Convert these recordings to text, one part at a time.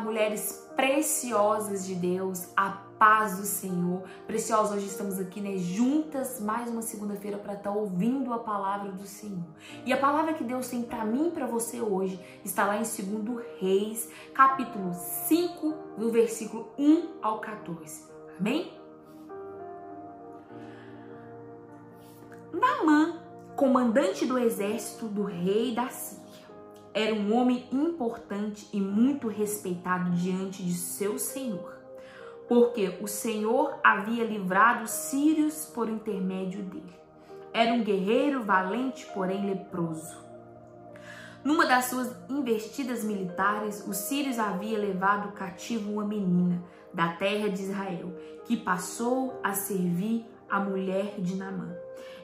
Mulheres preciosas de Deus, a paz do Senhor. Preciosas, hoje estamos aqui, juntas mais uma segunda-feira para estar ouvindo a palavra do Senhor. E a palavra que Deus tem para mim e para você hoje está lá em 2 Reis, capítulo 5, do versículo 1 ao 14. Amém? Naamã, comandante do exército do rei da Síria, era um homem importante e muito respeitado diante de seu senhor, porque o Senhor havia livrado os sírios por intermédio dele. Era um guerreiro valente, porém leproso. Numa das suas investidas militares, os sírios haviam levado cativo uma menina da terra de Israel, que passou a servir a mulher de Naamã.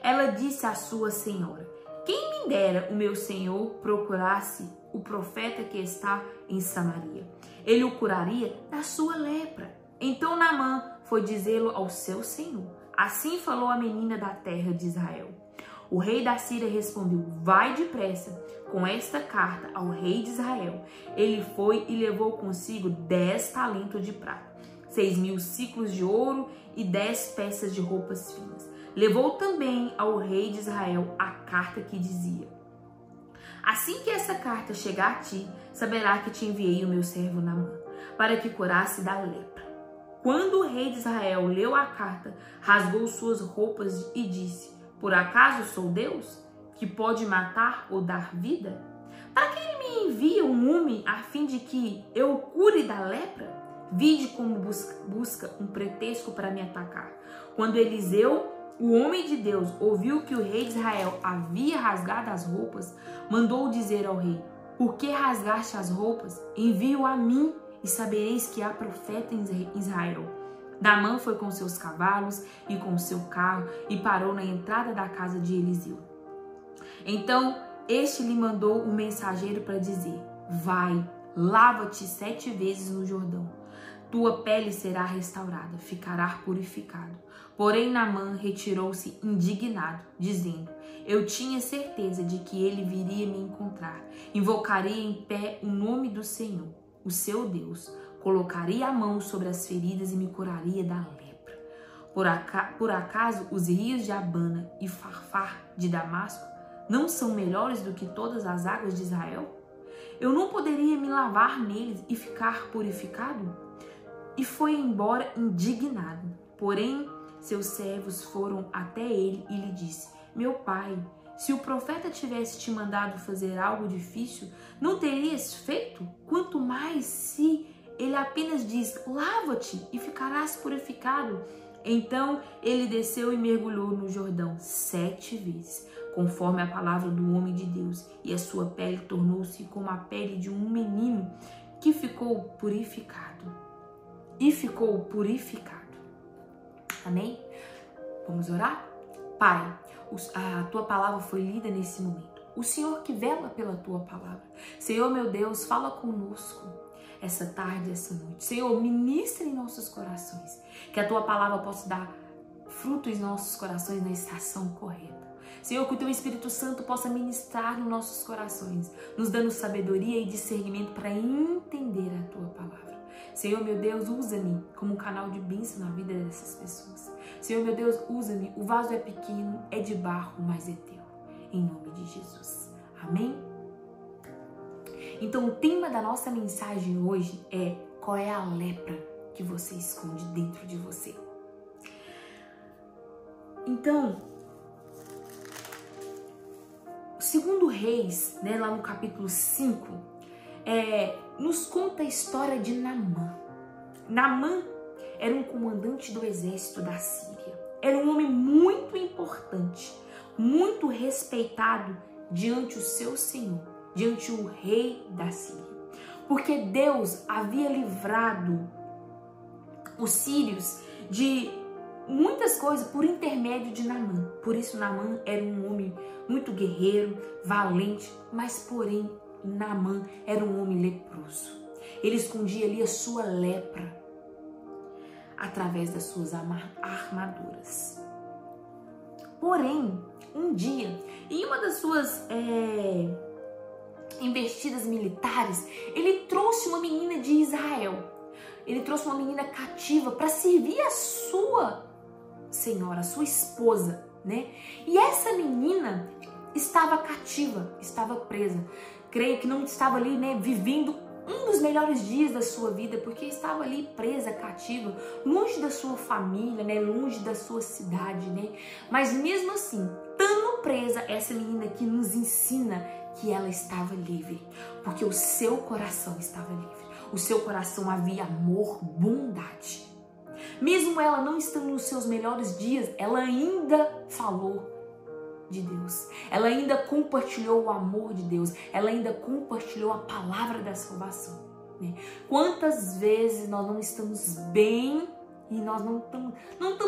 Ela disse à sua senhora: "Quem me dera o meu senhor procurasse o profeta que está em Samaria. Ele o curaria da sua lepra." Então Naamã foi dizê-lo ao seu senhor. Assim falou a menina da terra de Israel. O rei da Síria respondeu: "Vai depressa com esta carta ao rei de Israel." Ele foi e levou consigo 10 talentos de prata, 6.000 siclos de ouro e 10 peças de roupas finas. Levou também ao rei de Israel a carta que dizia: "Assim que essa carta chegar a ti, saberá que te enviei o meu servo Naamã, para que curasse da lepra." Quando o rei de Israel leu a carta, rasgou suas roupas e disse: "Por acaso sou Deus, que pode matar ou dar vida? Para que ele me envia um homem a fim de que eu o cure da lepra? Vide como busca um pretexto para me atacar." Quando Eliseu, o homem de Deus, ouviu que o rei de Israel havia rasgado as roupas, mandou dizer ao rei: "Por que rasgaste as roupas? Envie-o a mim e sabereis que há profeta em Israel." Naamã foi com seus cavalos e com seu carro e parou na entrada da casa de Eliseu. Então este lhe mandou um mensageiro para dizer: "Vai, lava-te 7 vezes no Jordão. Tua pele será restaurada, ficará purificado." Porém Naamã retirou-se indignado, dizendo: "Eu tinha certeza de que ele viria me encontrar. Invocaria em pé o nome do Senhor, o seu Deus. Colocaria a mão sobre as feridas e me curaria da lepra. Por acaso os rios de Abana e Farfar de Damasco não são melhores do que todas as águas de Israel? Eu não poderia me lavar neles e ficar purificado?" E foi embora indignado. Porém seus servos foram até ele e lhe disse: "Meu pai, se o profeta tivesse te mandado fazer algo difícil, não terias feito? Quanto mais se ele apenas diz: lava-te e ficarás purificado." Então ele desceu e mergulhou no Jordão 7 vezes, conforme a palavra do homem de Deus, e a sua pele tornou-se como a pele de um menino que ficou purificado. Amém? Vamos orar? Pai, a tua palavra foi lida nesse momento. O Senhor que vela pela tua palavra. Senhor, meu Deus, fala conosco essa tarde, essa noite. Senhor, ministra em nossos corações. Que a tua palavra possa dar fruto em nossos corações na estação correta. Senhor, que o teu Espírito Santo possa ministrar nos nossos corações, nos dando sabedoria e discernimento para entender a tua palavra. Senhor, meu Deus, usa-me como um canal de bênção na vida dessas pessoas. Senhor, meu Deus, usa-me. O vaso é pequeno, é de barro, mas é teu. Em nome de Jesus. Amém? Então, o tema da nossa mensagem hoje é: qual é a lepra que você esconde dentro de você? Então, 2 Reis, lá no capítulo 5, nos conta a história de Naamã. Naamã era um comandante do exército da Síria. Era um homem muito importante, muito respeitado diante o seu senhor, diante o rei da Síria. Porque Deus havia livrado os sírios de muitas coisas por intermédio de Naamã. Por isso Naamã era um homem muito guerreiro, valente, mas porém Naamã era um homem leproso. Ele escondia ali a sua lepra através das suas armaduras. Porém, um dia, em uma das suas investidas militares, ele trouxe uma menina de Israel. Ele trouxe uma menina cativa para servir a sua senhora, a sua esposa, né? E essa menina estava cativa, estava presa. Creio que não estava ali, né, vivendo um dos melhores dias da sua vida, porque estava ali presa, cativa, longe da sua família, né, longe da sua cidade, né? Mas mesmo assim, estando presa, essa menina aqui nos ensina que ela estava livre, porque o seu coração estava livre. O seu coração havia amor, bondade. Mesmo ela não estando nos seus melhores dias, ela ainda falou de Deus. Ela ainda compartilhou o amor de Deus. Ela ainda compartilhou a palavra da salvação, né? Quantas vezes nós não estamos bem e nós não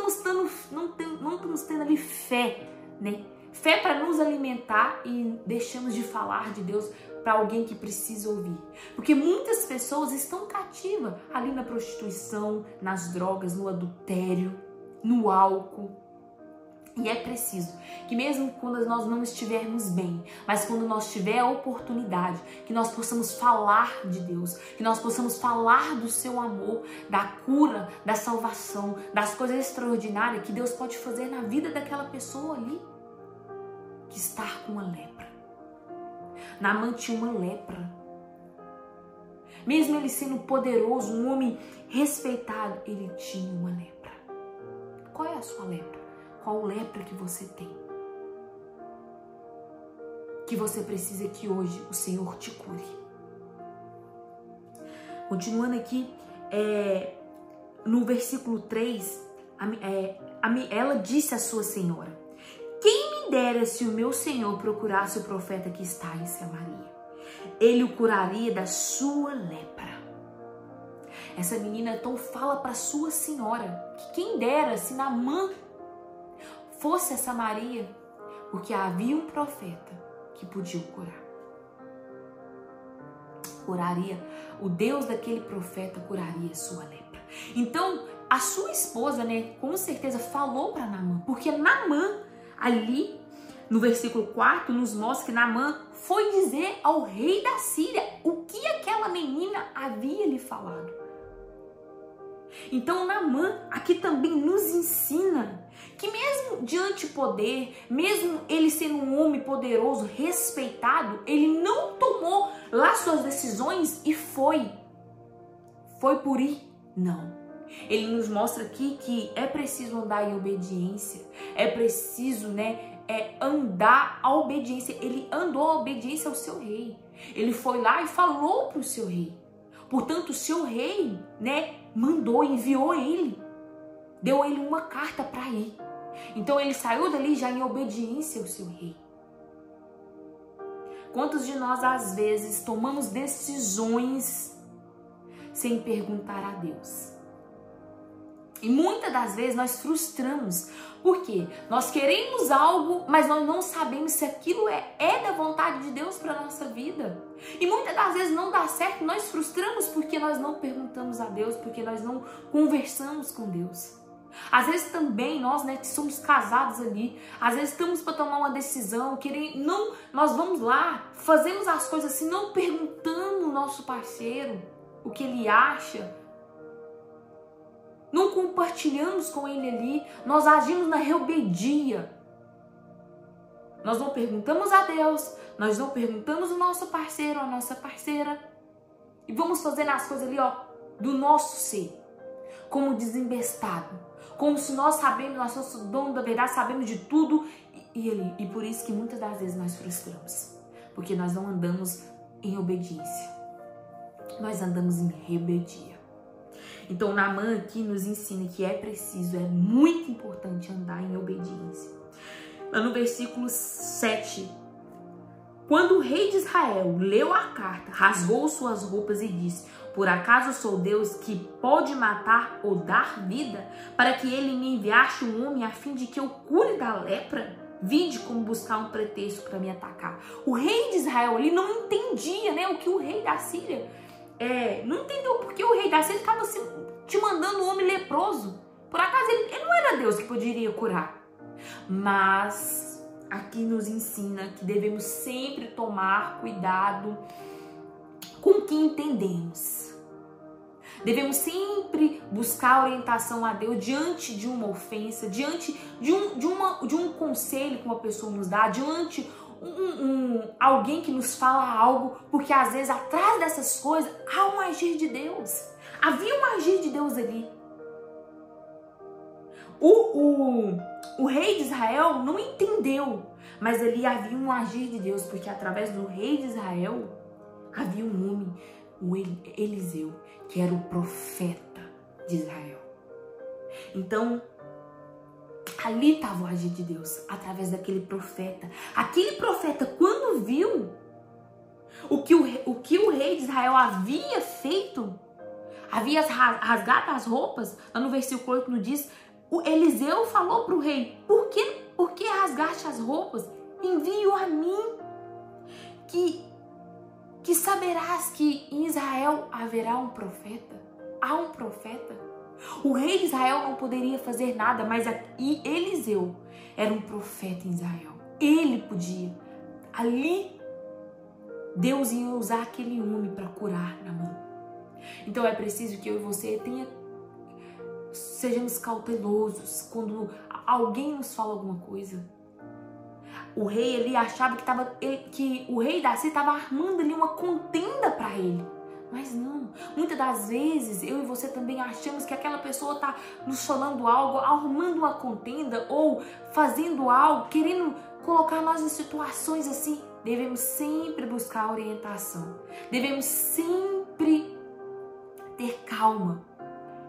estamos tendo ali fé, né? Fé para nos alimentar e deixamos de falar de Deus para alguém que precisa ouvir. Porque muitas pessoas estão cativas ali na prostituição, nas drogas, no adultério, no álcool. E é preciso que mesmo quando nós não estivermos bem, mas quando nós tiver a oportunidade, que nós possamos falar de Deus, que nós possamos falar do seu amor, da cura, da salvação, das coisas extraordinárias que Deus pode fazer na vida daquela pessoa ali que está com uma lepra. Naamã tinha uma lepra. Mesmo ele sendo poderoso, um homem respeitado, ele tinha uma lepra. Qual é a sua lepra? Qual lepra que você tem? Que você precisa que hoje o Senhor te cure. Continuando aqui, no versículo 3, ela disse à sua senhora: quem me dera se o meu senhor procurasse o profeta que está em Samaria? Ele o curaria da sua lepra. Essa menina então fala para sua senhora que quem dera se Naamã fosse a Samaria, porque havia um profeta que podia o curar. Curaria, o Deus daquele profeta curaria a sua lepra. Então, a sua esposa, né, com certeza falou para Naamã, porque Naamã, ali no versículo 4, nos mostra que Naamã foi dizer ao rei da Síria o que aquela menina havia lhe falado. Então Naamã aqui também nos ensina que mesmo diante do poder, mesmo ele sendo um homem poderoso, respeitado, ele não tomou lá suas decisões e foi por ir. Não. Ele nos mostra aqui que é preciso andar em obediência, é preciso, né, andar a obediência. Ele andou a obediência ao seu rei. Ele foi lá e falou para o seu rei. Portanto, o seu rei, né, mandou, enviou ele, deu a ele uma carta para ir. Então ele saiu dali já em obediência ao seu rei. Quantos de nós às vezes tomamos decisões sem perguntar a Deus? E muitas das vezes nós frustramos, porque nós queremos algo, mas nós não sabemos se aquilo é da vontade de Deus para a nossa vida. E muitas das vezes não dá certo, nós frustramos porque nós não perguntamos a Deus, porque nós não conversamos com Deus. Às vezes também nós, né, que somos casados ali, às vezes estamos para tomar uma decisão, nós vamos lá, fazemos as coisas assim, não perguntando o nosso parceiro o que ele acha, não compartilhamos com ele ali, nós agimos na rebeldia. Nós não perguntamos a Deus, nós não perguntamos o nosso parceiro, a nossa parceira, e vamos fazendo as coisas ali, ó, do nosso ser, como desembestado, como se nós sabemos, nós somos o dono da verdade, sabemos de tudo, e por isso que muitas das vezes nós frustramos, porque nós não andamos em obediência, nós andamos em rebeldia. Então Naamã aqui nos ensina que é preciso, é muito importante andar em obediência. Lá no versículo 7, quando o rei de Israel leu a carta, rasgou suas roupas e disse: por acaso sou Deus que pode matar ou dar vida, para que ele me enviasse um homem a fim de que eu cure da lepra? Vinde como buscar um pretexto para me atacar. O rei de Israel ali não entendia, né, o que o rei da Síria não entendeu porque o rei da Síria estava te mandando um homem leproso. Por acaso ele não era Deus que poderia curar. Mas aqui nos ensina que devemos sempre tomar cuidado com o que entendemos. Devemos sempre buscar orientação a Deus diante de uma ofensa, diante de um conselho que uma pessoa nos dá, diante alguém que nos fala algo, porque às vezes atrás dessas coisas há um agir de Deus. Havia um agir de Deus ali. O rei de Israel não entendeu, mas ali havia um agir de Deus, porque através do rei de Israel havia um homem, o Eliseu, que era o profeta de Israel. Então, ali estava o agir de Deus, através daquele profeta. Aquele profeta, quando viu o que o rei de Israel havia feito, havia rasgado as roupas, lá no versículo 8 nos diz, o Eliseu falou para o rei, por que rasgaste as roupas? Envie-o a mim, que saberás que em Israel haverá um profeta. Há um profeta. O rei de Israel não poderia fazer nada, mas Eliseu era um profeta em Israel. Ele podia. Ali, Deus ia usar aquele homem para curar Naamã. Então é preciso que eu e você sejamos cautelosos quando alguém nos fala alguma coisa. O rei ali achava que o rei Daci estava armando ali uma contenda para ele. Mas não. Muitas das vezes eu e você também achamos que aquela pessoa está nos falando algo, arrumando uma contenda ou fazendo algo, querendo colocar nós em situações assim. Devemos sempre buscar orientação. Devemos sempre ter calma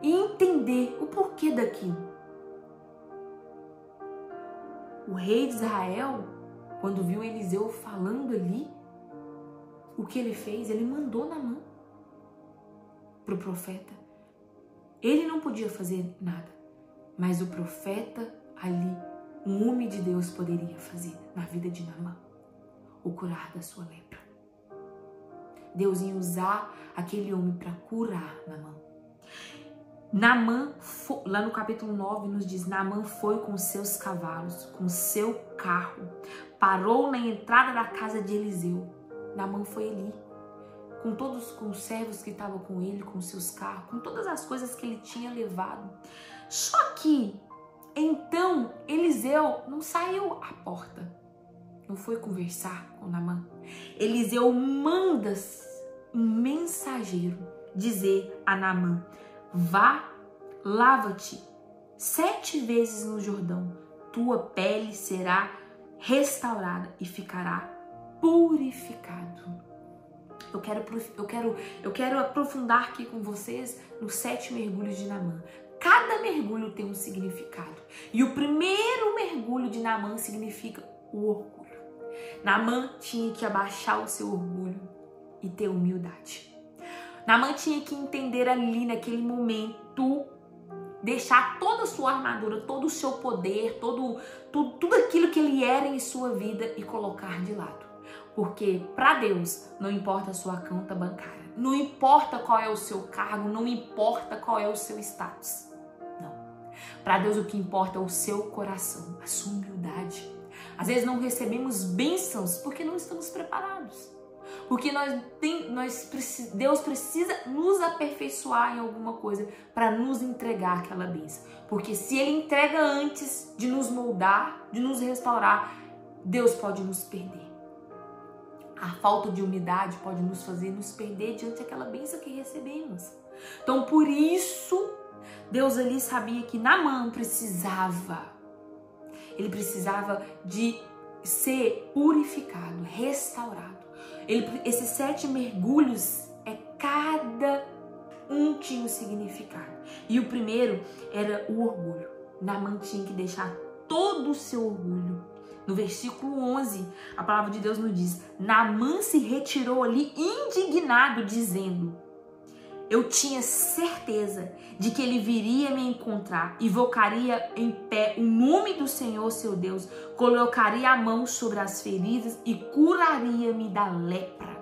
e entender o porquê daquilo. O rei de Israel, quando viu Eliseu falando ali, o que ele fez? Ele mandou Naamã para o profeta. Ele não podia fazer nada, mas o profeta ali, um homem de Deus, poderia fazer na vida de Naamã, o curar da sua lepra. Deus ia usar aquele homem para curar Naamã. Naamã, lá no capítulo 9 nos diz, Naamã foi com seus cavalos, com seu carro, parou na entrada da casa de Eliseu. Naamã foi ali, com os servos que estavam com ele, com seus carros, com todas as coisas que ele tinha levado. Só que, então, Eliseu não saiu à porta, não foi conversar com Naamã. Eliseu manda um mensageiro dizer a Naamã, vá, lava-te 7 vezes no Jordão, tua pele será restaurada e ficará purificado. Eu quero aprofundar aqui com vocês nos 7 mergulhos de Naamã. Cada mergulho tem um significado. E o primeiro mergulho de Naamã significa o orgulho. Naamã tinha que abaixar o seu orgulho e ter humildade. Naamã tinha que entender ali naquele momento, deixar toda a sua armadura, todo o seu poder, tudo aquilo que ele era em sua vida e colocar de lado. Porque para Deus não importa a sua conta bancária, não importa qual é o seu cargo, não importa qual é o seu status. Não. Para Deus o que importa é o seu coração, a sua humildade. Às vezes não recebemos bênçãos porque não estamos preparados. Porque Deus precisa nos aperfeiçoar em alguma coisa para nos entregar aquela bênção. Porque se Ele entrega antes de nos moldar, de nos restaurar, Deus pode nos perder. A falta de humildade pode nos fazer nos perder diante daquela bênção que recebemos. Então, por isso, Deus ali sabia que Naamã precisava. Ele precisava de ser purificado, restaurado. Esses 7 mergulhos, cada um tinha um significado. E o primeiro era o orgulho. Naamã tinha que deixar todo o seu orgulho. No versículo 11, a palavra de Deus nos diz, Naamã se retirou ali indignado, dizendo, eu tinha certeza de que ele viria me encontrar, invocaria em pé o nome do Senhor, seu Deus, colocaria a mão sobre as feridas e curaria-me da lepra.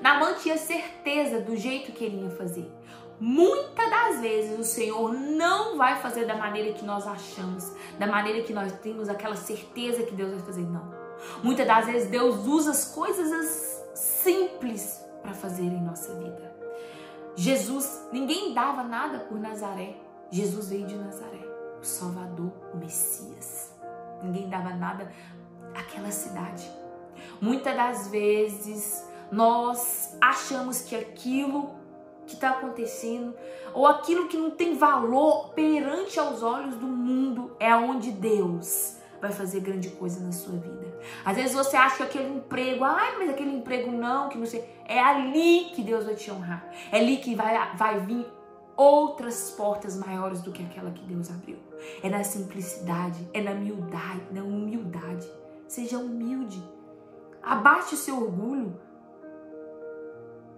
Naamã tinha certeza do jeito que ele ia fazer. Muitas das vezes o Senhor não vai fazer da maneira que nós achamos, da maneira que nós temos aquela certeza que Deus vai fazer, não. Muitas das vezes Deus usa as coisas simples para fazer em nossa vida. Jesus, ninguém dava nada por Nazaré. Jesus veio de Nazaré, o Salvador, o Messias. Ninguém dava nada àquela cidade. Muitas das vezes nós achamos que aquilo que está acontecendo, ou aquilo que não tem valor perante aos olhos do mundo, é onde Deus vai fazer grande coisa na sua vida. Às vezes você acha que aquele emprego, mas aquele emprego não, que não sei, é ali que Deus vai te honrar. É ali que vai vir outras portas maiores do que aquela que Deus abriu. É na simplicidade, é na humildade. Seja humilde. Abaixe o seu orgulho.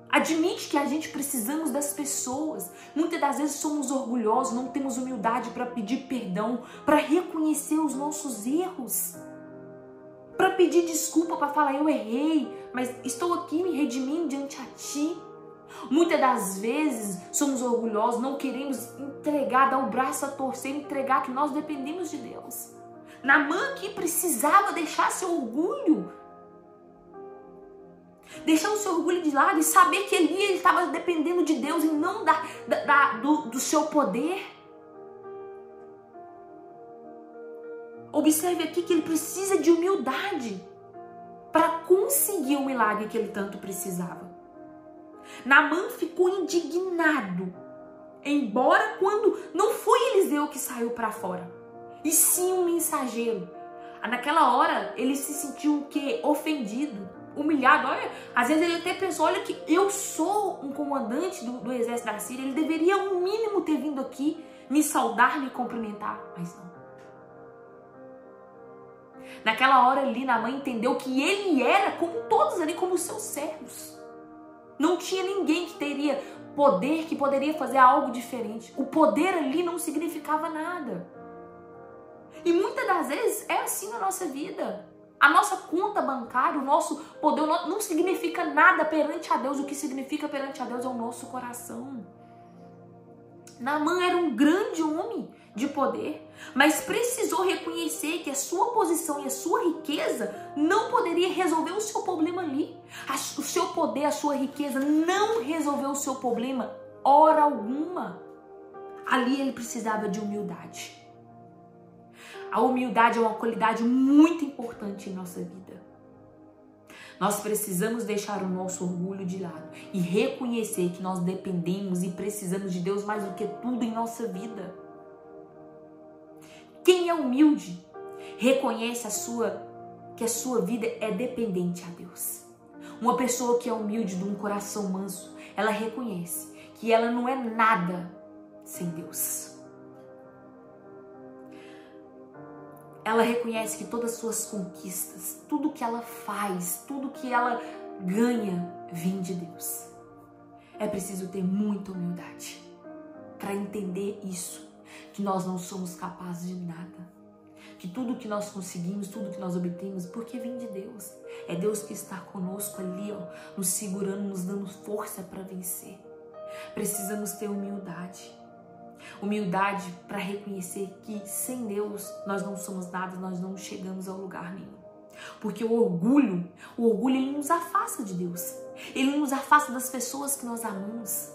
Admite que a gente precisamos das pessoas. Muitas das vezes somos orgulhosos, não temos humildade para pedir perdão, para reconhecer os nossos erros, para pedir desculpa, para falar eu errei, mas estou aqui me redimindo diante a ti. Muitas das vezes somos orgulhosos, não queremos entregar, dar o braço a torcer, entregar que nós dependemos de Deus. Naamã que precisava deixar seu orgulho, deixar o seu orgulho de lado e saber que ele estava dependendo de Deus e não do seu poder. Observe aqui que ele precisa de humildade para conseguir o milagre que ele tanto precisava. Naamã ficou indignado, embora quando não foi Eliseu que saiu para fora, e sim um mensageiro. Naquela hora ele se sentiu o quê? Ofendido, humilhado. Olha, às vezes ele até pensou, olha que eu sou um comandante do exército da Síria, ele deveria no mínimo ter vindo aqui me saudar, me cumprimentar, mas não. Naquela hora ali, Naamã entendeu que ele era como todos ali, como seus servos. Não tinha ninguém que teria poder, que poderia fazer algo diferente. O poder ali não significava nada. E muitas das vezes é assim na nossa vida. A nossa conta bancária, o nosso poder não significa nada perante a Deus. O que significa perante a Deus é o nosso coração. Naamã era um grande homem de poder, mas precisou reconhecer que a sua posição e a sua riqueza não poderia resolver o seu problema ali. O seu poder, a sua riqueza não resolveu o seu problema hora alguma. Ali ele precisava de humildade. A humildade é uma qualidade muito importante em nossa vida. Nós precisamos deixar o nosso orgulho de lado e reconhecer que nós dependemos e precisamos de Deus mais do que tudo em nossa vida. Quem é humilde reconhece que a sua vida é dependente a Deus. Uma pessoa que é humilde, de um coração manso, ela reconhece que ela não é nada sem Deus. Ela reconhece que todas as suas conquistas, tudo que ela faz, tudo que ela ganha, vem de Deus. É preciso ter muita humildade para entender isso, que nós não somos capazes de nada, que tudo que nós conseguimos, tudo que nós obtemos, porque vem de Deus. É Deus que está conosco ali, nos segurando, nos dando força para vencer. Precisamos ter humildade. Humildade para reconhecer que sem Deus nós não somos nada, nós não chegamos a lugar nenhum. Porque o orgulho ele nos afasta de Deus. Ele nos afasta das pessoas que nós amamos.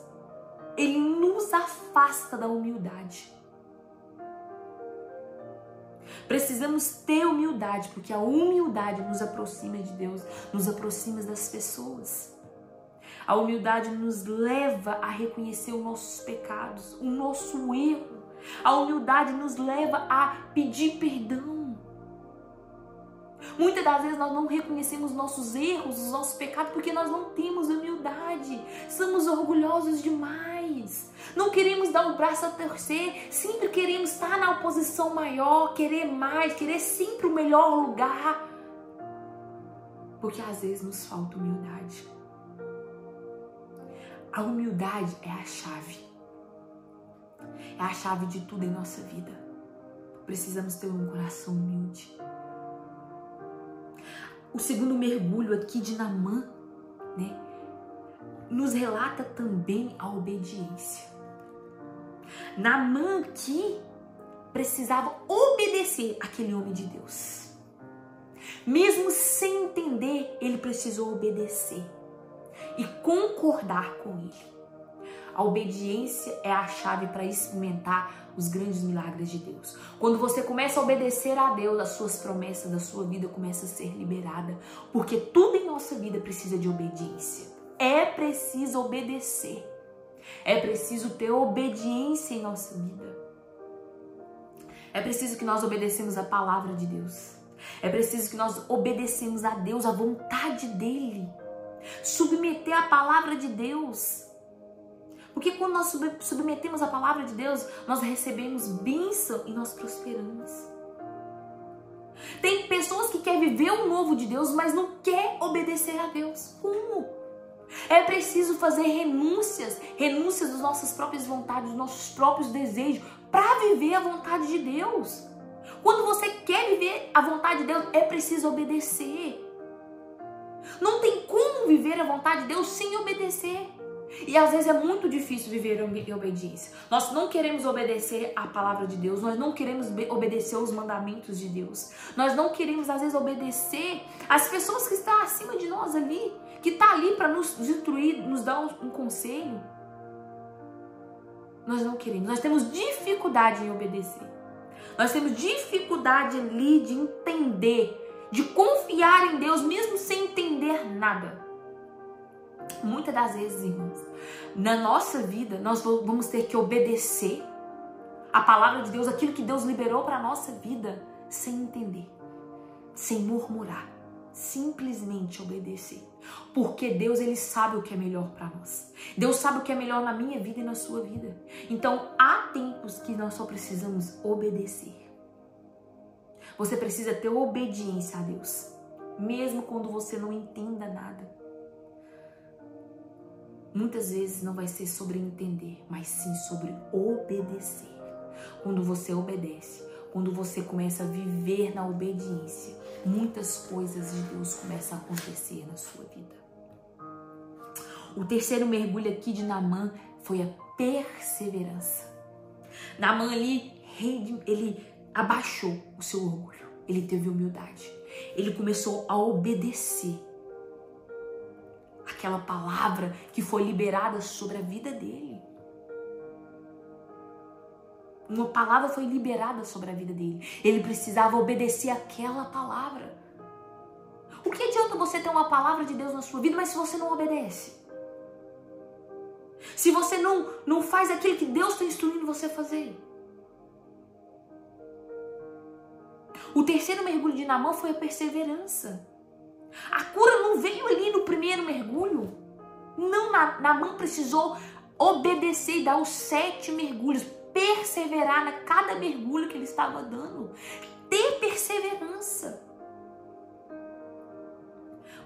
Ele nos afasta da humildade. Precisamos ter humildade, porque a humildade nos aproxima de Deus, nos aproxima das pessoas. A humildade nos leva a reconhecer os nossos pecados, o nosso erro. A humildade nos leva a pedir perdão. Muitas das vezes nós não reconhecemos nossos erros, os nossos pecados, porque nós não temos humildade. Somos orgulhosos demais. Não queremos dar o braço a torcer, sempre queremos estar na posição maior, querer mais, querer sempre o melhor lugar. Porque às vezes nos falta humildade. A humildade é a chave. É a chave de tudo em nossa vida. Precisamos ter um coração humilde. O segundo mergulho aqui de Naamã, nos relata também a obediência. Naamã aqui precisava obedecer aquele homem de Deus. Mesmo sem entender, ele precisou obedecer e concordar com ele. A obediência é a chave para experimentar os grandes milagres de Deus. Quando você começa a obedecer a Deus, as suas promessas da sua vida começam a ser liberadas. Porque tudo em nossa vida precisa de obediência. É preciso obedecer. É preciso ter obediência em nossa vida. É preciso que nós obedecemos a palavra de Deus. É preciso que nós obedecemos a Deus, a vontade dEle. Submeter a palavra de Deus. Porque quando nós submetemos a palavra de Deus, nós recebemos bênção e nós prosperamos. Tem pessoas que querem viver o novo de Deus, mas não quer obedecer a Deus. Como? É preciso fazer renúncias das nossas próprias vontades, dos nossos próprios desejos, para viver a vontade de Deus. Quando você quer viver a vontade de Deus, é preciso obedecer. Não tem como viver a vontade de Deus sem obedecer. E às vezes é muito difícil viver em obediência. Nós não queremos obedecer a palavra de Deus. Nós não queremos obedecer os mandamentos de Deus. Nós não queremos às vezes obedecer as pessoas que estão acima de nós ali, que está ali para nos instruir, nos dar um conselho. Nós não queremos. Nós temos dificuldade em obedecer. Nós temos dificuldade ali de entender, de confiar em Deus mesmo sem entender nada. Muitas das vezes, irmãos, na nossa vida, nós vamos ter que obedecer a palavra de Deus, aquilo que Deus liberou para a nossa vida, sem entender, sem murmurar, simplesmente obedecer. Porque Deus, Ele sabe o que é melhor para nós. Deus sabe o que é melhor na minha vida e na sua vida. Então, há tempos que nós só precisamos obedecer. Você precisa ter obediência a Deus, mesmo quando você não entenda nada. Muitas vezes não vai ser sobre entender, mas sim sobre obedecer. Quando você obedece, quando você começa a viver na obediência, muitas coisas de Deus começam a acontecer na sua vida. O terceiro mergulho aqui de Naamã foi a perseverança. Naamã ali, ele abaixou o seu orgulho, ele teve humildade, ele começou a obedecer aquela palavra que foi liberada sobre a vida dele. Uma palavra foi liberada sobre a vida dele. Ele precisava obedecer aquela palavra. O que adianta você ter uma palavra de Deus na sua vida, mas se você não obedece? Se você não faz aquilo que Deus está instruindo você a fazer? O terceiro mergulho de Naamã foi a perseverança. A cura não veio ali no primeiro mergulho. Não, Naamã precisou obedecer e dar os 7 mergulhos. Perseverar na cada mergulho que ele estava dando. Ter perseverança.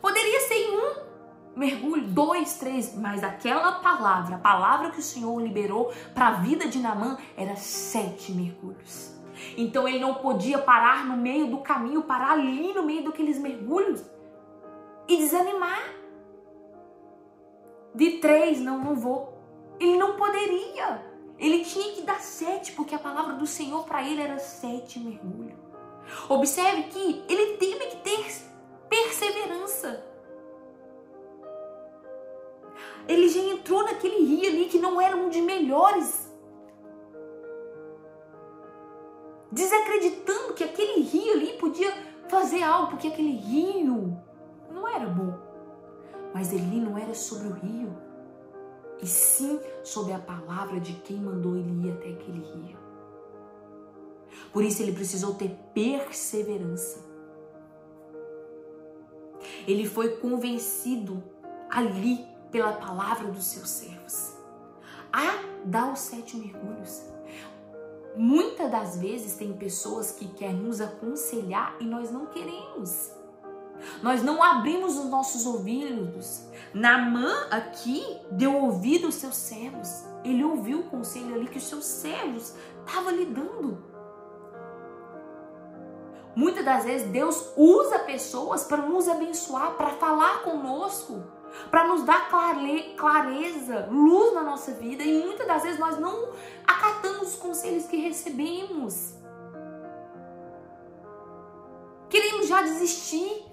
Poderia ser em um mergulho, 2, 3, mas aquela palavra, a palavra que o Senhor liberou para a vida de Naamã era 7 mergulhos. Então ele não podia parar no meio do caminho, parar ali no meio daqueles mergulhos e desanimar. De 3, não vou. Ele não poderia. Ele tinha que dar 7, porque a palavra do Senhor para ele era 7 mergulhos. Observe que ele teve que ter perseverança. Ele já entrou naquele rio ali que não era um dos melhores, desacreditando que aquele rio ali podia fazer algo, porque aquele rio não era bom. Mas ele não era sobre o rio, e sim sobre a palavra de quem mandou ele ir até aquele rio. Por isso ele precisou ter perseverança. Ele foi convencido ali pela palavra dos seus servos a dar os 7 mergulhos. Muitas das vezes tem pessoas que querem nos aconselhar e nós não queremos. Nós não abrimos os nossos ouvidos. Naamã aqui deu ouvido aos seus servos. Ele ouviu o conselho ali que os seus servos estavam lhe dando. Muitas das vezes Deus usa pessoas para nos abençoar, para falar conosco, para nos dar clareza, luz na nossa vida, e muitas das vezes nós não acatamos os conselhos que recebemos. Queremos já desistir,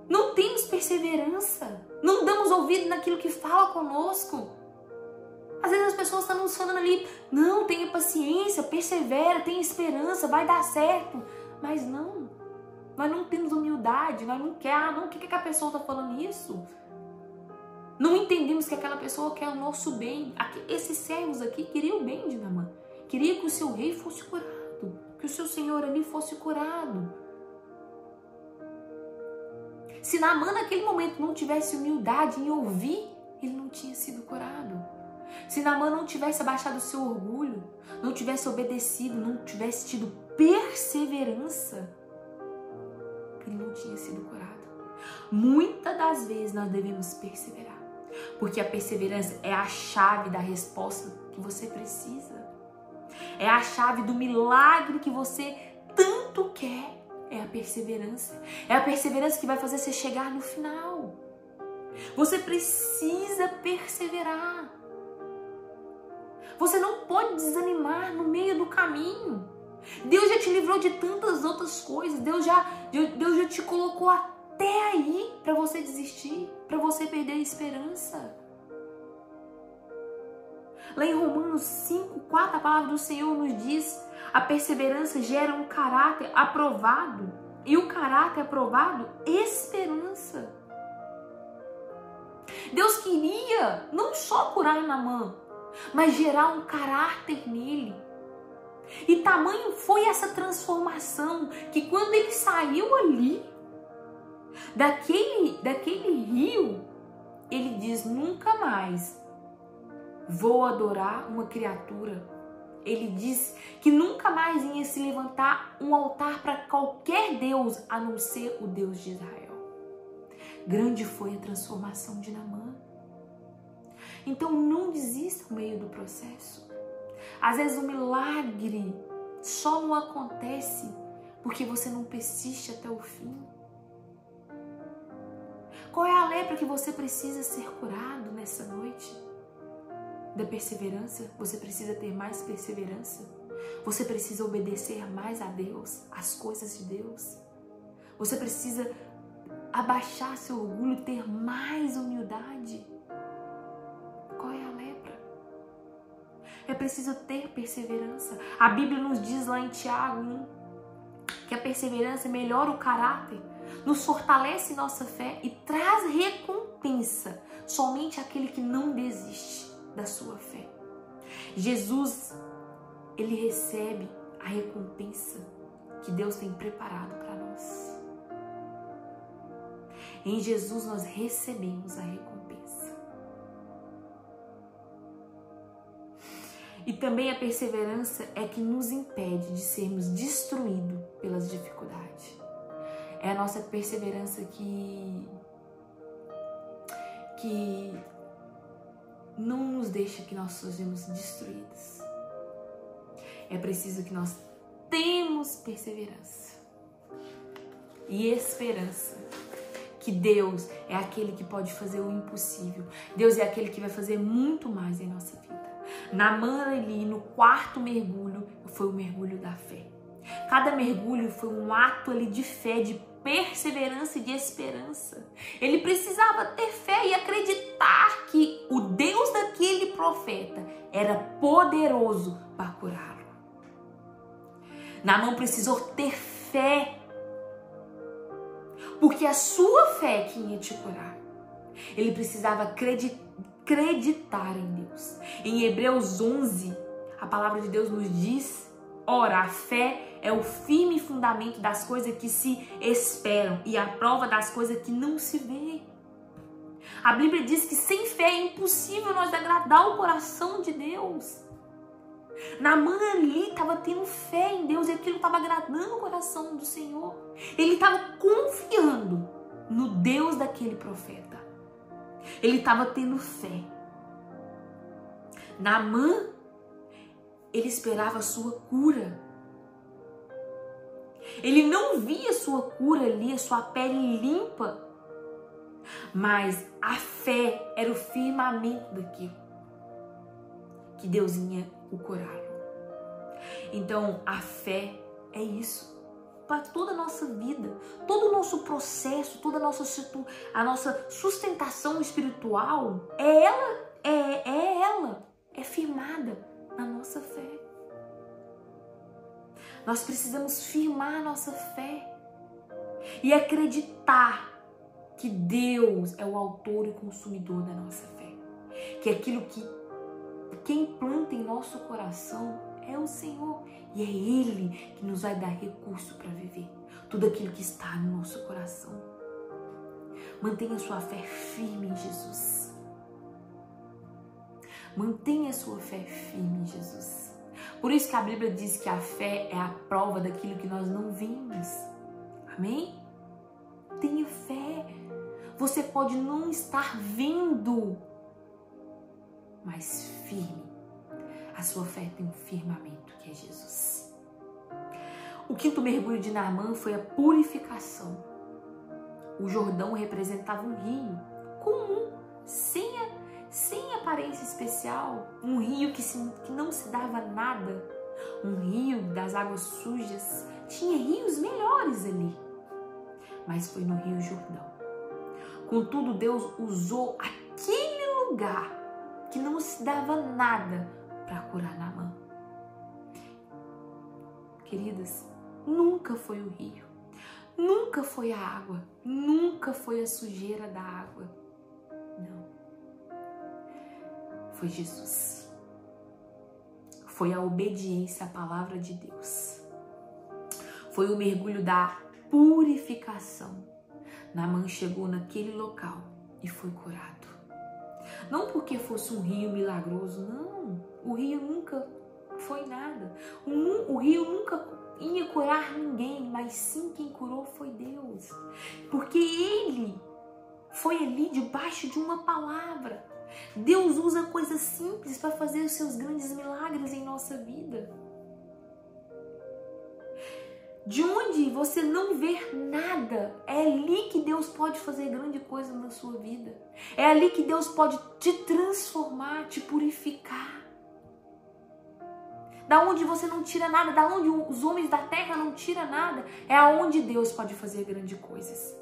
não temos perseverança, não damos ouvido naquilo que fala conosco. Às vezes as pessoas estão nos falando ali, não, tenha paciência, persevera, tenha esperança, vai dar certo. Mas não, nós não temos humildade, nós não queremos, o que que a pessoa está falando isso? Não entendemos que aquela pessoa quer o nosso bem. Esses servos aqui queriam o bem de Naamã. Queria que o seu rei fosse curado, que o seu senhor ali fosse curado. Se Naamã naquele momento não tivesse humildade em ouvir, ele não tinha sido curado. Se Naamã não tivesse abaixado o seu orgulho, não tivesse obedecido, não tivesse tido perseverança, ele não tinha sido curado. Muitas das vezes nós devemos perseverar, porque a perseverança é a chave da resposta que você precisa. É a chave do milagre que você tanto quer. É a perseverança. É a perseverança que vai fazer você chegar no final. Você precisa perseverar. Você não pode desanimar no meio do caminho. Deus já te livrou de tantas outras coisas. Deus já te colocou até aí para você desistir, para você perder a esperança. Lá em Romanos 5:4, a palavra do Senhor nos diz: a perseverança gera um caráter aprovado, e o caráter aprovado, esperança. Deus queria não só curar Naamã, mas gerar um caráter nele. E tamanho foi essa transformação que quando ele saiu ali daquele rio, ele diz: nunca mais vou adorar uma criatura. Ele diz que nunca mais ia se levantar um altar para qualquer Deus a não ser o Deus de Israel. Grande foi a transformação de Naamã. Então não desista no meio do processo. Às vezes o milagre só não acontece porque você não persiste até o fim. Qual é a lepra que você precisa ser curado nessa noite? Da perseverança, você precisa ter mais perseverança. Você precisa obedecer mais a Deus, às coisas de Deus. Você precisa abaixar seu orgulho, ter mais humildade. Qual é a lepra? É preciso ter perseverança. A Bíblia nos diz lá em Tiago 1 que a perseverança melhora o caráter, nos fortalece nossa fé e traz recompensa somente àquele que não desiste da sua fé. Jesus, ele recebe a recompensa que Deus tem preparado para nós. Em Jesus nós recebemos a recompensa. E também a perseverança é que nos impede de sermos destruídos pelas dificuldades. É a nossa perseverança que não nos deixa que nós sejamos destruídos. É preciso que nós temos perseverança e esperança que Deus é aquele que pode fazer o impossível. Deus é aquele que vai fazer muito mais em nossa vida. Naamã ali no 4º mergulho foi o mergulho da fé. Cada mergulho foi um ato ali de fé, de perseverança e de esperança. Ele precisava ter fé e acreditar que o Deus daquele profeta era poderoso para curá-lo. Naamã precisou ter fé, porque a sua fé que ia te curar. Ele precisava acreditar em Deus. Em Hebreus 11, a palavra de Deus nos diz: ora, a fé é o firme fundamento das coisas que se esperam e a prova das coisas que não se vê. A Bíblia diz que sem fé é impossível nós agradar o coração de Deus. Naamã ali estava tendo fé em Deus e aquilo estava agradando o coração do Senhor. Ele estava confiando no Deus daquele profeta. Ele estava tendo fé. Naamã, ele esperava a sua cura. Ele não via a sua cura ali, a sua pele limpa. Mas a fé era o firmamento daquilo que Deus ia o curar. Então, a fé é isso. Para toda a nossa vida, todo o nosso processo, toda a nossa sustentação espiritual, é firmada na nossa fé. Nós precisamos firmar a nossa fé e acreditar que Deus é o autor e consumidor da nossa fé. Que aquilo que quem planta em nosso coração é o Senhor. E é Ele que nos vai dar recurso para viver tudo aquilo que está no nosso coração. Mantenha sua fé firme em Jesus. Mantenha sua fé firme em Jesus. Por isso que a Bíblia diz que a fé é a prova daquilo que nós não vimos. Amém? Tenha fé. Você pode não estar vendo, mas firme. A sua fé tem um firmamento que é Jesus. O quinto mergulho de Naamã foi a purificação. O Jordão representava um rio comum, sem aparência especial. Um rio que não se dava nada. Um rio das águas sujas. Tinha rios melhores ali. Mas foi no Rio Jordão. Contudo, Deus usou aquele lugar que não se dava nada para curar Naamã. Queridas, nunca foi o rio, nunca foi a água, nunca foi a sujeira da água. Não. Foi Jesus. Foi a obediência à palavra de Deus. Foi o mergulho da purificação. Naamã chegou naquele local e foi curado. Não porque fosse um rio milagroso, não. O rio nunca foi nada. O rio nunca ia curar ninguém, mas sim quem curou foi Deus. Porque Ele foi ali debaixo de uma palavra. Deus usa coisas simples para fazer os seus grandes milagres em nossa vida. De onde você não vê nada, é ali que Deus pode fazer grande coisa na sua vida. É ali que Deus pode te transformar, te purificar. Da onde você não tira nada, da onde os homens da terra não tiram nada, é aonde Deus pode fazer grandes coisas.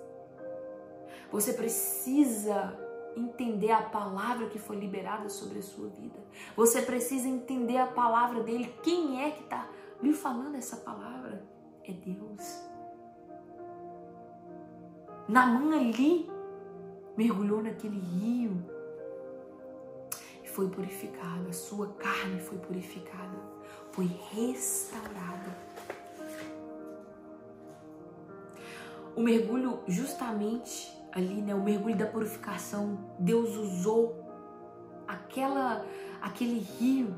Você precisa entender a palavra que foi liberada sobre a sua vida. Você precisa entender a palavra dele. Quem é que está lhe falando essa palavra? É Deus. Naamã ali mergulhou naquele rio e foi purificado. A sua carne foi purificada, foi restaurada. O mergulho justamente ali, né, o mergulho da purificação, Deus usou aquele rio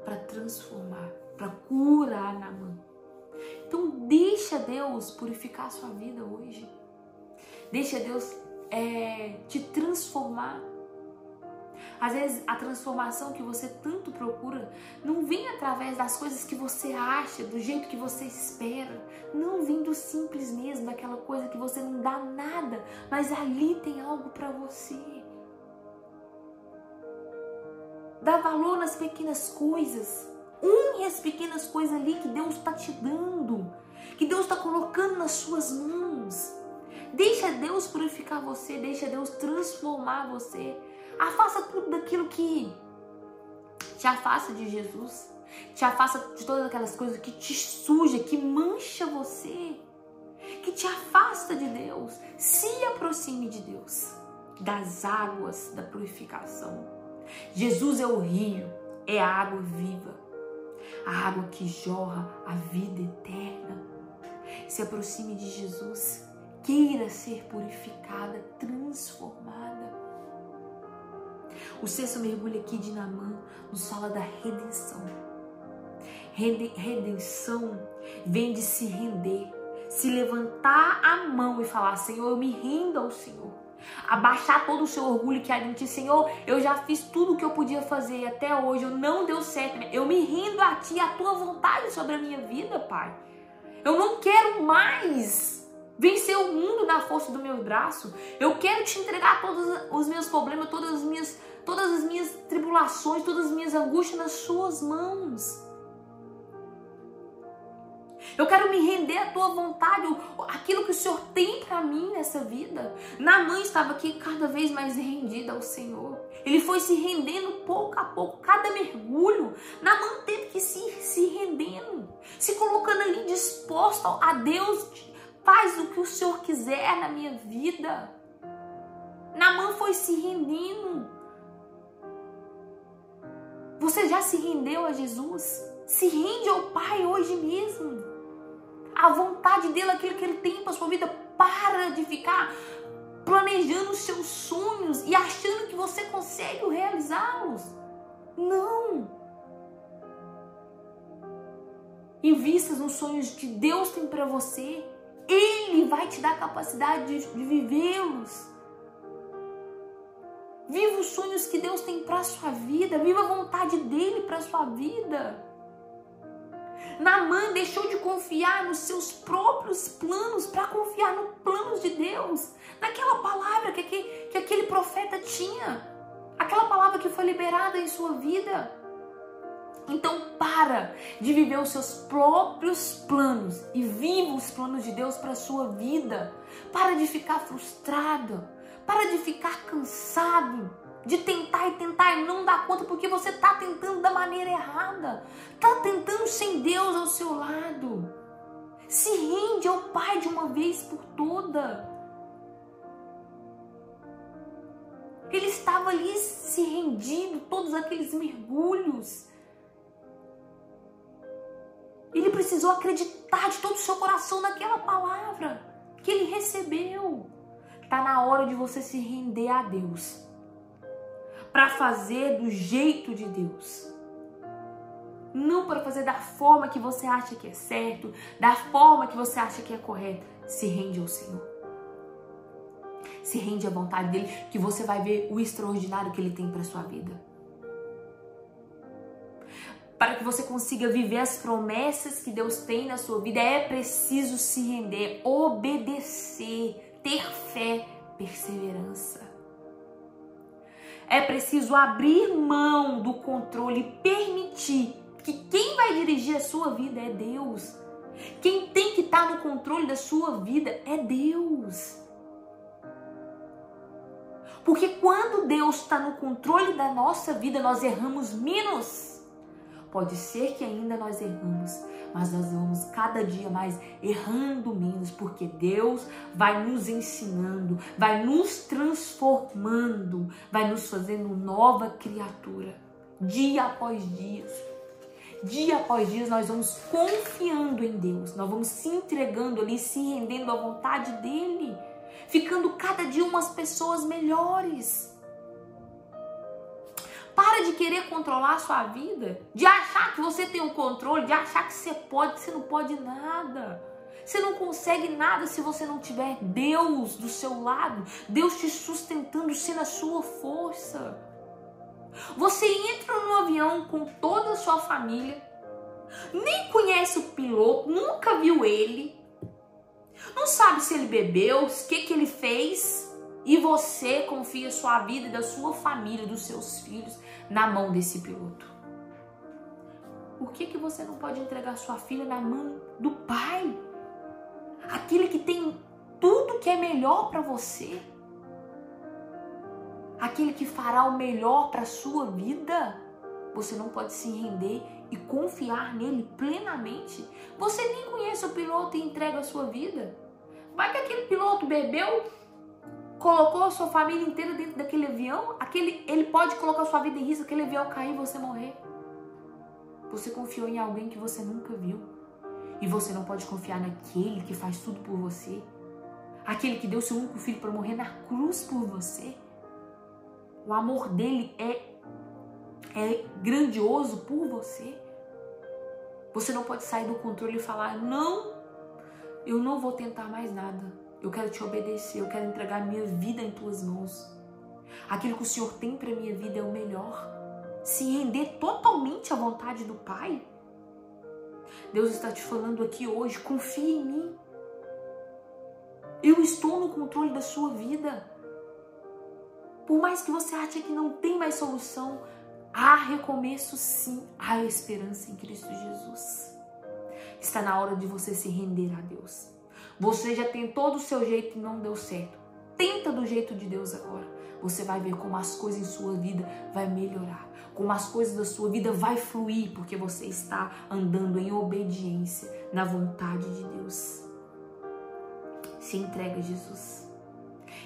para transformar, para curar Naamã. Então deixa Deus purificar a sua vida hoje. Deixa Deus te transformar. Às vezes a transformação que você tanto procura não vem através das coisas que você acha, do jeito que você espera. Não vem do simples mesmo, daquela coisa que você não dá nada, mas ali tem algo para você. Dá valor nas pequenas coisas. Honre as pequenas coisas ali que Deus está te dando, que Deus está colocando nas suas mãos. Deixa Deus purificar você, deixa Deus transformar você. Afasta tudo daquilo que te afasta de Jesus, te afasta de todas aquelas coisas que te suja, que mancha você, que te afasta de Deus. Se aproxime de Deus, das águas da purificação. Jesus é o rio, é a água viva. A água que jorra a vida eterna. Se aproxime de Jesus. Queira ser purificada, transformada. O sexto mergulho aqui de Naamã nos fala da redenção. Redenção vem de se render. Se levantar a mão e falar: Senhor, eu me rendo ao Senhor. Abaixar todo o seu orgulho que há em ti. Senhor, eu já fiz tudo o que eu podia fazer e até hoje não deu certo. Eu me rendo a ti, a tua vontade sobre a minha vida, Pai. Eu não quero mais vencer o mundo na força do meu braço. Eu quero te entregar todos os meus problemas, todas as minhas tribulações, todas as minhas angústias nas suas mãos. Eu quero me render à tua vontade, aquilo que o Senhor tem para mim nessa vida. Naamã estava aqui cada vez mais rendido ao Senhor. Ele foi se rendendo pouco a pouco, cada mergulho. Naamã teve que se rendendo, se colocando ali disposto a Deus. Faz o que o Senhor quiser na minha vida. Naamã foi se rendendo. Você já se rendeu a Jesus? Se rende ao Pai hoje mesmo. A vontade dele, aquilo que ele tem para sua vida. Para de ficar planejando os seus sonhos e achando que você consegue realizá-los. Não. Invista nos sonhos que Deus tem para você. Ele vai te dar a capacidade de vivê-los. Viva os sonhos que Deus tem para a sua vida. Viva a vontade dele para a sua vida. Naamã deixou de confiar nos seus próprios planos para confiar nos planos de Deus. Naquela palavra que aquele profeta tinha. Aquela palavra que foi liberada em sua vida. Então para de viver os seus próprios planos e viva os planos de Deus para a sua vida. Para de ficar frustrado. Para de ficar cansado. De tentar e não dar conta porque você está tentando da maneira errada. Está tentando sem Deus ao seu lado. Se rende ao Pai de uma vez por toda. Ele estava ali se rendido, todos aqueles mergulhos. Ele precisou acreditar de todo o seu coração naquela palavra que ele recebeu. Está na hora de você se render a Deus. Para fazer do jeito de Deus. Não para fazer da forma que você acha que é certo, da forma que você acha que é correta. Se rende ao Senhor. Se rende à vontade dele, que você vai ver o extraordinário que ele tem para sua vida. Para que você consiga viver as promessas que Deus tem na sua vida, é preciso se render, obedecer, ter fé, perseverança. É preciso abrir mão do controle e permitir que quem vai dirigir a sua vida é Deus. Quem tem que estar no controle da sua vida é Deus. Porque quando Deus está no controle da nossa vida, nós erramos menos. Pode ser que ainda nós erramos, mas nós vamos cada dia mais errando menos, porque Deus vai nos ensinando, vai nos transformando, vai nos fazendo nova criatura, dia após dia. Dia após dia nós vamos confiando em Deus, nós vamos se entregando ali, se rendendo à vontade dEle, ficando cada dia umas pessoas melhores. Para de querer controlar a sua vida, de achar que você tem o controle, de achar que você pode, que você não pode nada. Você não consegue nada se você não tiver Deus do seu lado, Deus te sustentando, sendo a sua força. Você entra no avião com toda a sua família, nem conhece o piloto, nunca viu ele, não sabe se ele bebeu, o que ele fez. E você confia sua vida e da sua família, dos seus filhos, na mão desse piloto. Por que você não pode entregar sua filha na mão do Pai? Aquele que tem tudo que é melhor para você. Aquele que fará o melhor para a sua vida. Você não pode se render e confiar nele plenamente. Você nem conhece o piloto e entrega a sua vida. Vai que aquele piloto bebeu, colocou a sua família inteira dentro daquele avião, ele pode colocar a sua vida em risco, aquele avião cair e você morrer. Você confiou em alguém que você nunca viu. E você não pode confiar naquele que faz tudo por você. Aquele que deu seu único filho para morrer na cruz por você. O amor dele é grandioso por você. Você não pode sair do controle e falar, não, eu não vou tentar mais nada. Eu quero te obedecer, eu quero entregar minha vida em tuas mãos. Aquilo que o Senhor tem para minha vida é o melhor. Se render totalmente à vontade do Pai. Deus está te falando aqui hoje, confia em mim. Eu estou no controle da sua vida. Por mais que você ache que não tem mais solução, há recomeço sim, há esperança em Cristo Jesus. Está na hora de você se render a Deus. Você já tentou do seu jeito e não deu certo. Tenta do jeito de Deus agora. Você vai ver como as coisas em sua vida vai melhorar. Como as coisas da sua vida vai fluir, porque você está andando em obediência na vontade de Deus. Se entrega a Jesus.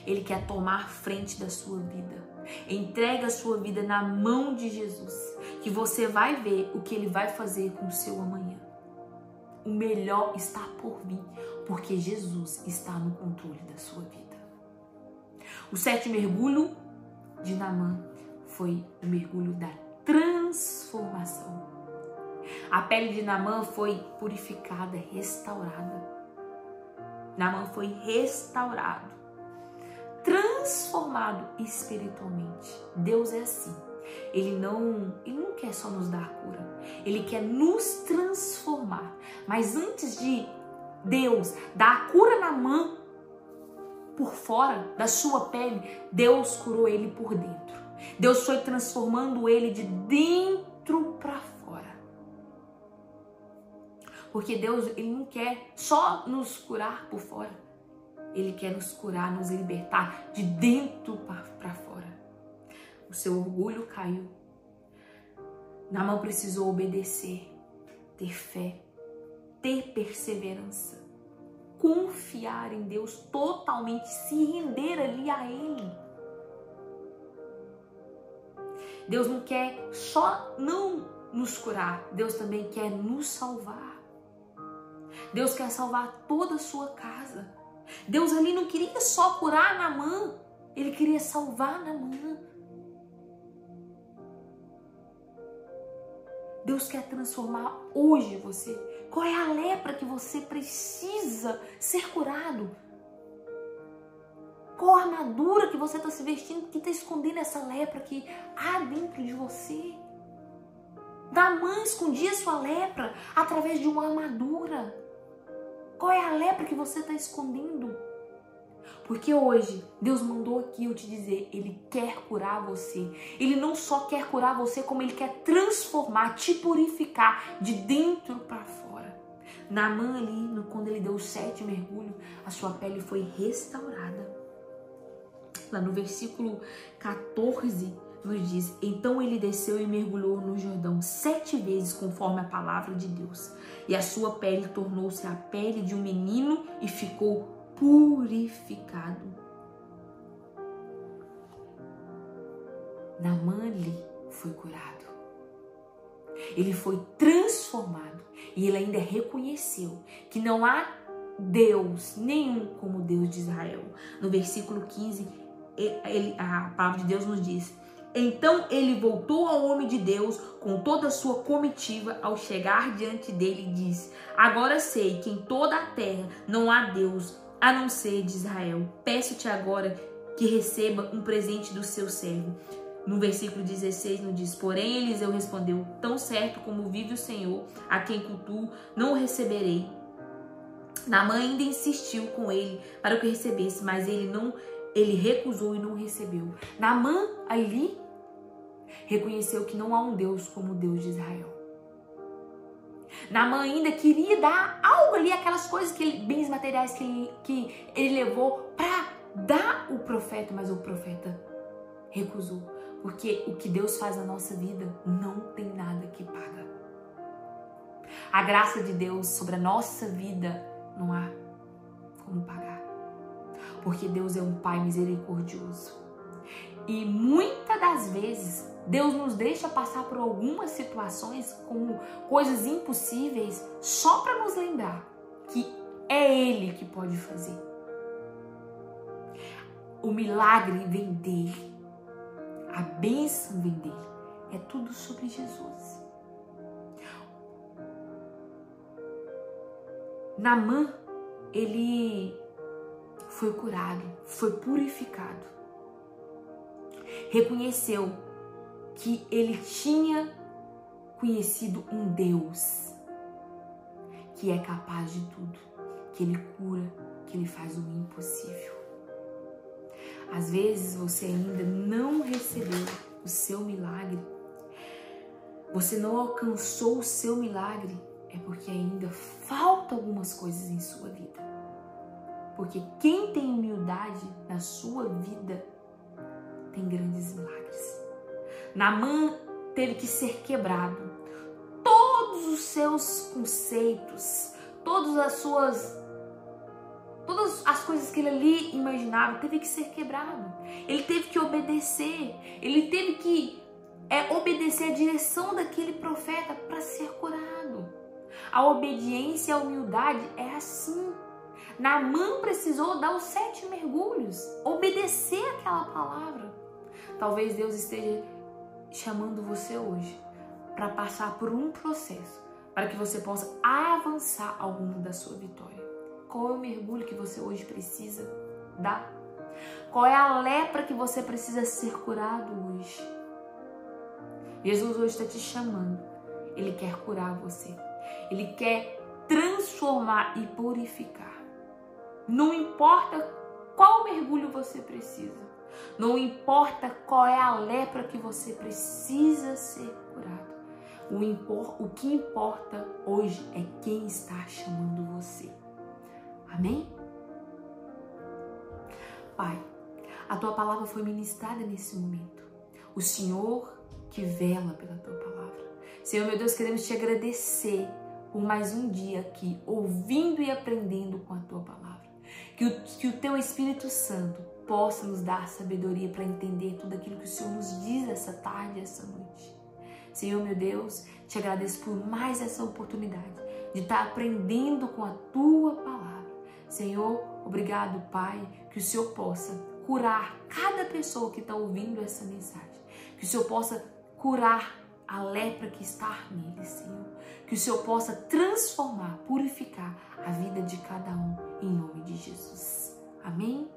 Ele quer tomar frente da sua vida. Entrega a sua vida na mão de Jesus, que você vai ver o que Ele vai fazer com o seu amanhã. O melhor está por vir, porque Jesus está no controle da sua vida. O 7º mergulho de Naamã foi o mergulho da transformação. A pele de Naamã foi purificada, restaurada. Naamã foi restaurado, transformado espiritualmente. Deus é assim. Ele não quer só nos dar cura. Ele quer nos transformar. Mas antes de Deus dar a cura na mão, por fora da sua pele, Deus curou ele por dentro. Deus foi transformando ele de dentro para fora. Porque Deus, Ele não quer só nos curar por fora. Ele quer nos curar, nos libertar de dentro para fora. O seu orgulho caiu. Naamã precisou obedecer, ter fé, ter perseverança, confiar em Deus totalmente, se render ali a Ele. Deus não quer só não nos curar, Deus também quer nos salvar. Deus quer salvar toda a sua casa. Deus ali não queria só curar Naamã, Ele queria salvar Naamã. Deus quer transformar hoje você. Qual é a lepra que você precisa ser curado? Qual a armadura que você está se vestindo que está escondendo essa lepra que há dentro de você? Naamã escondia sua lepra através de uma armadura. Qual é a lepra que você está escondendo? Porque hoje, Deus mandou aqui eu te dizer, Ele quer curar você. Ele não só quer curar você, como Ele quer transformar, te purificar de dentro para fora. Naamã ali, quando ele deu o 7º mergulho, a sua pele foi restaurada. Lá no versículo 14, nos diz, então ele desceu e mergulhou no Jordão 7 vezes, conforme a palavra de Deus. E a sua pele tornou-se a pele de um menino e ficou purificado. Naamã ali foi curado. Ele foi transformado. E ele ainda reconheceu que não há Deus nenhum como o Deus de Israel. No versículo 15, a palavra de Deus nos diz, então ele voltou ao homem de Deus com toda a sua comitiva. Ao chegar diante dele, disse, agora sei que em toda a terra não há Deus a não ser de Israel. Peço-te agora que receba um presente do seu servo. No versículo 16 nos diz, porém Eliseu respondeu, tão certo como vive o Senhor, a quem cultuo, não o receberei. Naamã ainda insistiu com ele para que o recebesse, mas ele recusou e não recebeu. Naamã ali reconheceu que não há um Deus como o Deus de Israel. Naamã ainda queria dar algo ali, aquelas coisas, bens materiais que ele levou para dar o profeta, mas o profeta recusou. Porque o que Deus faz na nossa vida não tem nada que paga. A graça de Deus sobre a nossa vida não há como pagar. Porque Deus é um Pai misericordioso. E muitas das vezes Deus nos deixa passar por algumas situações como coisas impossíveis só para nos lembrar que é Ele que pode fazer. O milagre vem dele. A bênção vem dele. É tudo sobre Jesus. Naamã, ele foi curado, foi purificado. Reconheceu que ele tinha conhecido um Deus que é capaz de tudo, que ele cura, que Ele faz o impossível. Às vezes você ainda não recebeu o seu milagre, você não alcançou o seu milagre, é porque ainda faltam algumas coisas em sua vida. Porque quem tem humildade na sua vida tem grandes milagres. Naamã teve que ser quebrado. Todos os seus conceitos, todas as coisas que ele ali imaginava, teve que ser quebrado. Ele teve que obedecer. Ele teve que obedecer a direção daquele profeta para ser curado. A obediência e a humildade é assim. Naamã precisou dar os 7 mergulhos, obedecer aquela palavra. Talvez Deus esteja chamando você hoje para passar por um processo, para que você possa avançar ao rumo da sua vitória. Qual é o mergulho que você hoje precisa dar? Qual é a lepra que você precisa ser curado hoje? Jesus hoje está te chamando. Ele quer curar você. Ele quer transformar e purificar. Não importa qual mergulho você precisa. Não importa qual é a lepra que você precisa ser curado. O que importa hoje é quem está chamando você. Amém? Pai, a Tua palavra foi ministrada nesse momento. O Senhor que vela pela Tua palavra. Senhor, meu Deus, queremos Te agradecer por mais um dia aqui, ouvindo e aprendendo com a Tua palavra. Que o Teu Espírito Santo possa nos dar sabedoria para entender tudo aquilo que o Senhor nos diz essa tarde, essa noite. Senhor, meu Deus, Te agradeço por mais essa oportunidade de estar aprendendo com a Tua palavra. Senhor, obrigado, Pai, que o Senhor possa curar cada pessoa que está ouvindo essa mensagem. Que o Senhor possa curar a lepra que está nele, Senhor. Que o Senhor possa transformar, purificar a vida de cada um, em nome de Jesus. Amém?